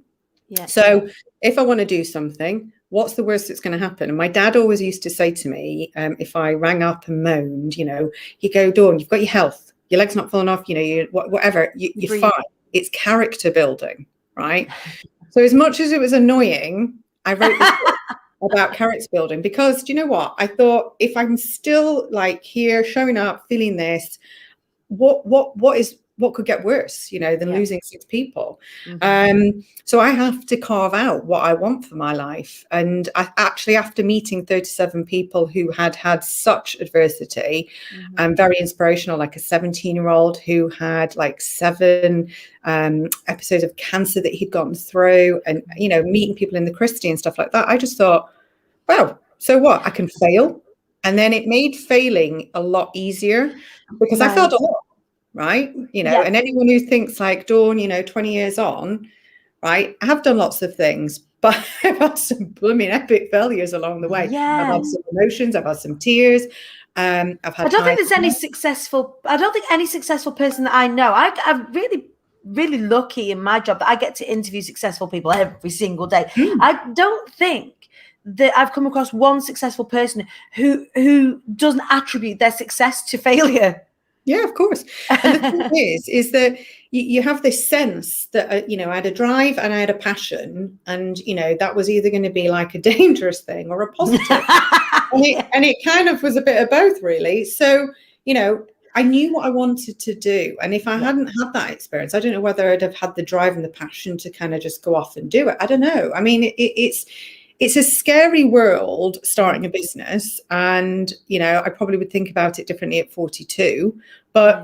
So if I want to do something, what's the worst that's going to happen? And my dad always used to say to me, if I rang up and moaned, you know, he'd go, Dawn, you've got your health, your leg's not falling off, you know, whatever, you're fine. It's character building, right? So as much as it was annoying, I wrote this book about character building because, do you know what? I thought if I'm still like here, showing up, feeling this, what is what could get worse, than Yeah. losing 6 people? Mhm. So I have to carve out what I want for my life. And I actually, after meeting 37 people who had such adversity, and very inspirational, like a 17-year-old who had like 7 episodes of cancer that he'd gotten through, and, meeting people in the Christie and stuff like that, I just thought, wow, so what? I can fail. And then it made failing a lot easier because I failed a lot. Right. Yeah. And anyone who thinks like, Dawn, 20 years on, right, I have done lots of things, but I've had some blooming epic failures along the way. Yeah. I've had some emotions, I've had some tears. I've had I don't think there's any any successful person that I know. I'm really, really lucky in my job that I get to interview successful people every single day. I don't think that I've come across one successful person who doesn't attribute their success to failure. Yeah, of course. And the thing is that you have this sense that, I had a drive and I had a passion, and, that was either going to be like a dangerous thing or a positive. and it kind of was a bit of both, really. So, I knew what I wanted to do. And if I hadn't had that experience, I don't know whether I'd have had the drive and the passion to kind of just go off and do it. I don't know. I mean, it's a scary world, starting a business, and I probably would think about it differently at 42, but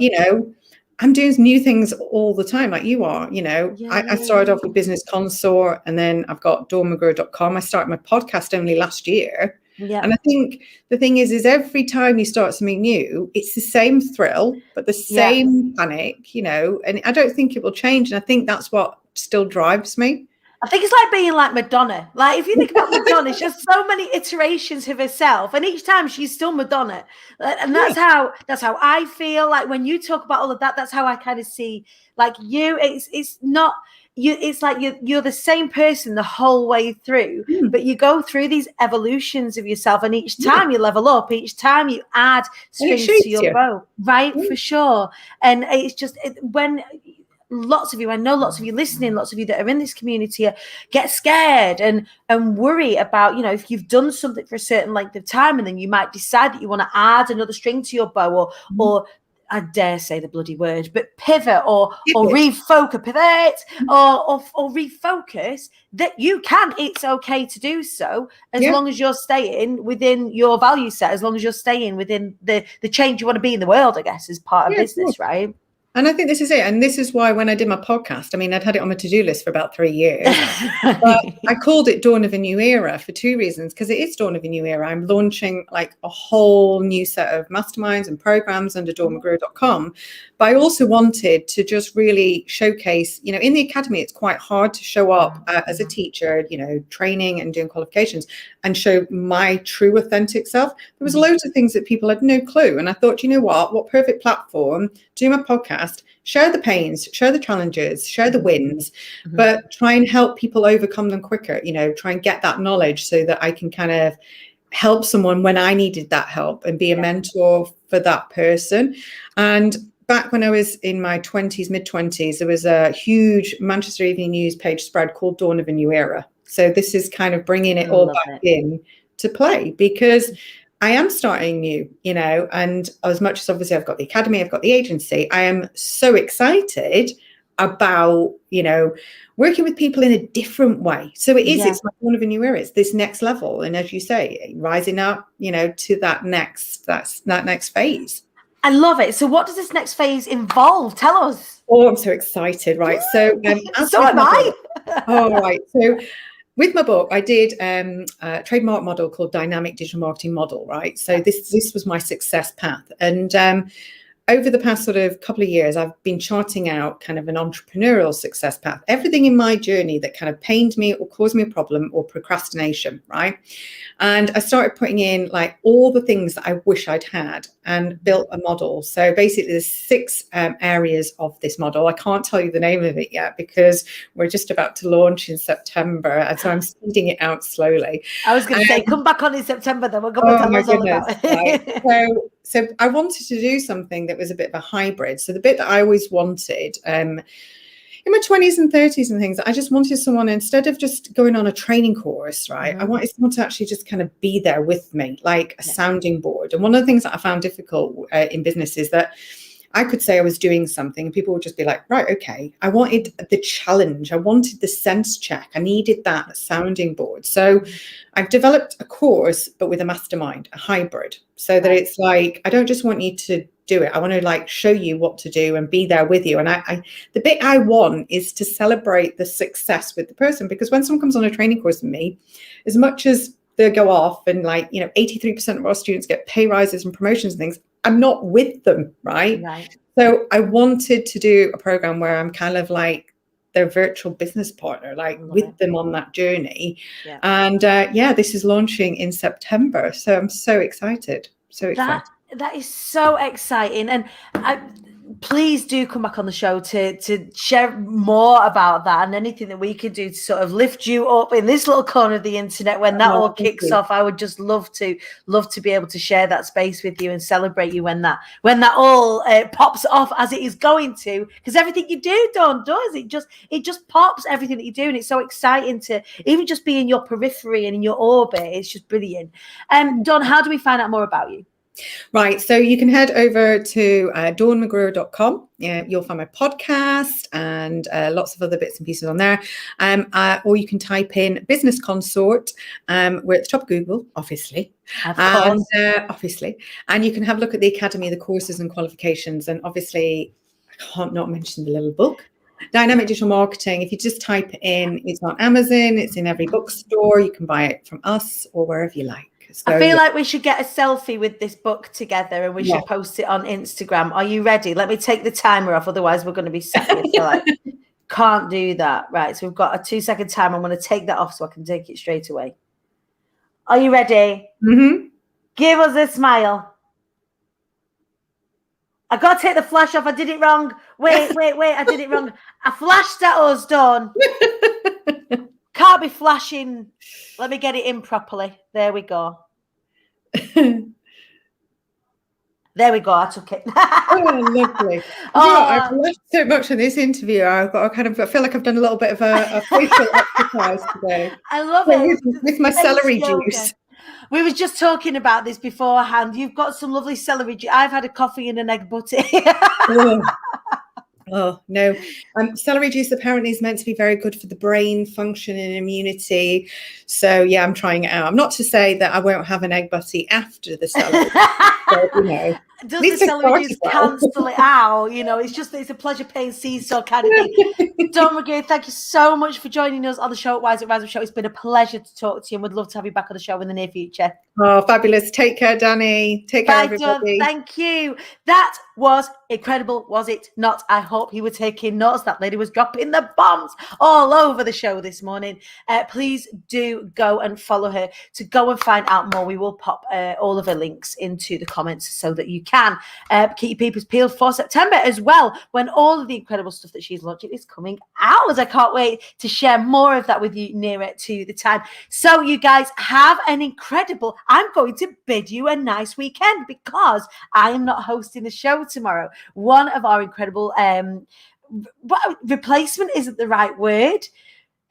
I'm doing new things all the time, like you are. I started off with Business Consort, and then I've got McGruer.com. I started my podcast only last year. And I think the thing is every time you start something new, it's the same thrill, but the same panic, and I don't think it will change. And I think that's what still drives me. I think it's like being like Madonna. Like, if you think about Madonna, she has so many iterations of herself, and each time she's still Madonna. And that's how I feel. Like, when you talk about all of that, that's how I kind of see, like, you. It's not you. It's like you're the same person the whole way through, but you go through these evolutions of yourself, and each time you level up, each time you add strings to your bow, right? For sure. And it's just when. Lots of you, I know lots of you listening, lots of you that are in this community get scared and worry about, if you've done something for a certain length of time, and then you might decide that you want to add another string to your bow, or I dare say the bloody word, but pivot or refocus, or refocus, that you can. It's okay to do so, as long as you're staying within your value set, as long as you're staying within the change you want to be in the world, I guess, as part of business, right? And I think this is it. And this is why when I did my podcast, I mean, I'd had it on my to-do list for about 3 years. But I called it Dawn of a New Era for 2 reasons, because it is Dawn of a New Era. I'm launching like a whole new set of masterminds and programs under McGruer.com. But I also wanted to just really showcase, in the academy, it's quite hard to show up as a teacher, training and doing qualifications, and show my true authentic self. There was loads of things that people had no clue. And I thought, what perfect platform, do my podcast, share the pains, share the challenges, share the wins, but try and help people overcome them quicker, try and get that knowledge so that I can kind of help someone when I needed that help and be a mentor for that person. And back when I was in my mid-20s, there was a huge Manchester Evening News page spread called Dawn of a New Era. So this is kind of bringing it all back in to play, because I am starting new, and as much as obviously I've got the academy, I've got the agency, I am so excited about, working with people in a different way. So it's like one of a new era. It's this next level. And as you say, rising up, to that next phase. I love it. So what does this next phase involve? Tell us. Oh, I'm so excited. Right. So, so am I. All right. So, with my book, I did a trademark model called Dynamic Digital Marketing Model, right? So this was my success path. And over the past sort of couple of years, I've been charting out kind of an entrepreneurial success path. Everything in my journey that kind of pained me or caused me a problem or procrastination, right? And I started putting in like all the things that I wish I'd had and built a model. So basically there's 6 areas of this model. I can't tell you the name of it yet because we're just about to launch in September. And so I'm speeding it out slowly. I was going to say, come back on in September, then we'll come and tell us all about it. Right. So I wanted to do something that was a bit of a hybrid. So the bit that I always wanted, in my 20s and 30s and things, I just wanted someone, instead of just going on a training course, right? I wanted someone to actually just kind of be there with me, like a sounding board. And one of the things that I found difficult in business is that I could say I was doing something and people would just be like, right, okay. I wanted the challenge. I wanted the sense check. I needed that sounding board. So I've developed a course, but with a mastermind, a hybrid, so that it's like, I don't just want you to do it. I want to like show you what to do and be there with you. And I the bit I want is to celebrate the success with the person, because when someone comes on a training course with me, as much as they go off and like, 83% of our students get pay rises and promotions and things, I'm not with them, right? So I wanted to do a program where I'm kind of like their virtual business partner, like with them on that journey. And this is launching in September. So I'm so excited. So excited. That is so exciting. And please do come back on the show to share more about that, and anything that we can do to sort of lift you up in this little corner of the internet when that all kicks off. I would just love to be able to share that space with you and celebrate you when that all pops off, as it is going to, because everything you do, Dawn, does it just pops everything that you do, and it's so exciting to even just be in your periphery and in your orbit. It's just brilliant. Dawn, how do we find out more about you? Right, so you can head over to dawnmcgruer.com. You'll find my podcast and lots of other bits and pieces on there. Or you can type in business consort. We're at the top of Google, obviously. Of course. Obviously. And you can have a look at the academy, the courses and qualifications. And obviously, I can't not mention the little book, Dynamic Digital Marketing. If you just type in, it's on Amazon, it's in every bookstore. You can buy it from us or wherever you like. I feel like we should get a selfie with this book together, and we should post it on Instagram. Are you ready? Let me take the timer off, otherwise we're going to be sat here for like, can't do that. Right, so we've got a 2-second timer. I'm going to take that off so I can take it straight away. Are you ready? Mm-hmm. Give us a smile. I got to take the flash off. I did it wrong. Wait, I did it wrong. I flashed at us, Dawn. Can't be flashing. Let me get it in properly. There we go. There we go. I took it. Oh, lovely. I've laughed so much in this interview. I feel like I've done a little bit of a facial exercise today. I love it. With my celery juice. We were just talking about this beforehand. You've got some lovely celery juice. I've had a coffee and an egg butty. Oh, no. Celery juice apparently is meant to be very good for the brain function and immunity. So, yeah, I'm trying it out. I'm not to say that I won't have an egg butty after the celery. But, does the celery juice cancel it out? It's a pleasure paying seesaw kind of thing. Dawn McGruer, thank you so much for joining us on the show at Wise Up Show. It's been a pleasure to talk to you, and we'd love to have you back on the show in the near future. Oh, fabulous. Take care, Danny. Take care, everybody. Dawn, thank you. That was incredible, was it not? I hope you were taking notes. That lady was dropping the bombs all over the show this morning. Please do go and follow her to go and find out more. We will pop all of her links into the comments so that you can keep your peepers peeled for September as well, when all of the incredible stuff that she's launching is coming out. I can't wait to share more of that with you nearer to the time. So you guys have an incredible, I'm going to bid you a nice weekend, because I am not hosting the show tomorrow. One of our incredible replacement isn't the right word.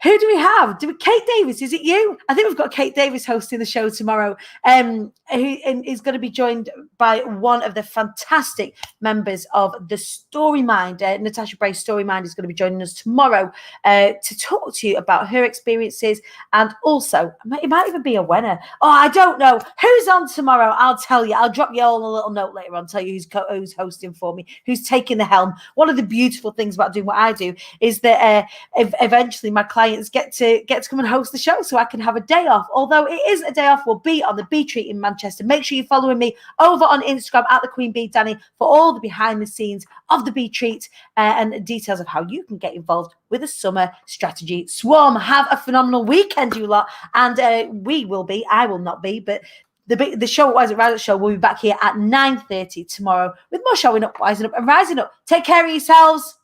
Who do we have? Kate Davis, is it you? I think we've got Kate Davis hosting the show tomorrow, who is going to be joined by one of the fantastic members of the Story Mind. Natasha Bray's Story Mind is going to be joining us tomorrow to talk to you about her experiences, and also, it might even be a winner. Oh, I don't know. Who's on tomorrow? I'll tell you. I'll drop you all a little note later on, tell you who's hosting for me, who's taking the helm. One of the beautiful things about doing what I do is that eventually my clients get to come and host the show, so I can have a day off. Although it isn't a day off, we'll be on the Bee Treat in Manchester. Make sure you're following me over on Instagram at the Queen Bee Danny for all the behind the scenes of the Bee Treat and details of how you can get involved with a summer strategy swarm. Have a phenomenal weekend, you lot, and I will not be, but the show at Wise Up Rise Up Show will be back here at 9:30 tomorrow with more showing up, wising up, and rising up. Take care of yourselves.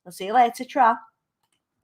I'll see you later. Tra.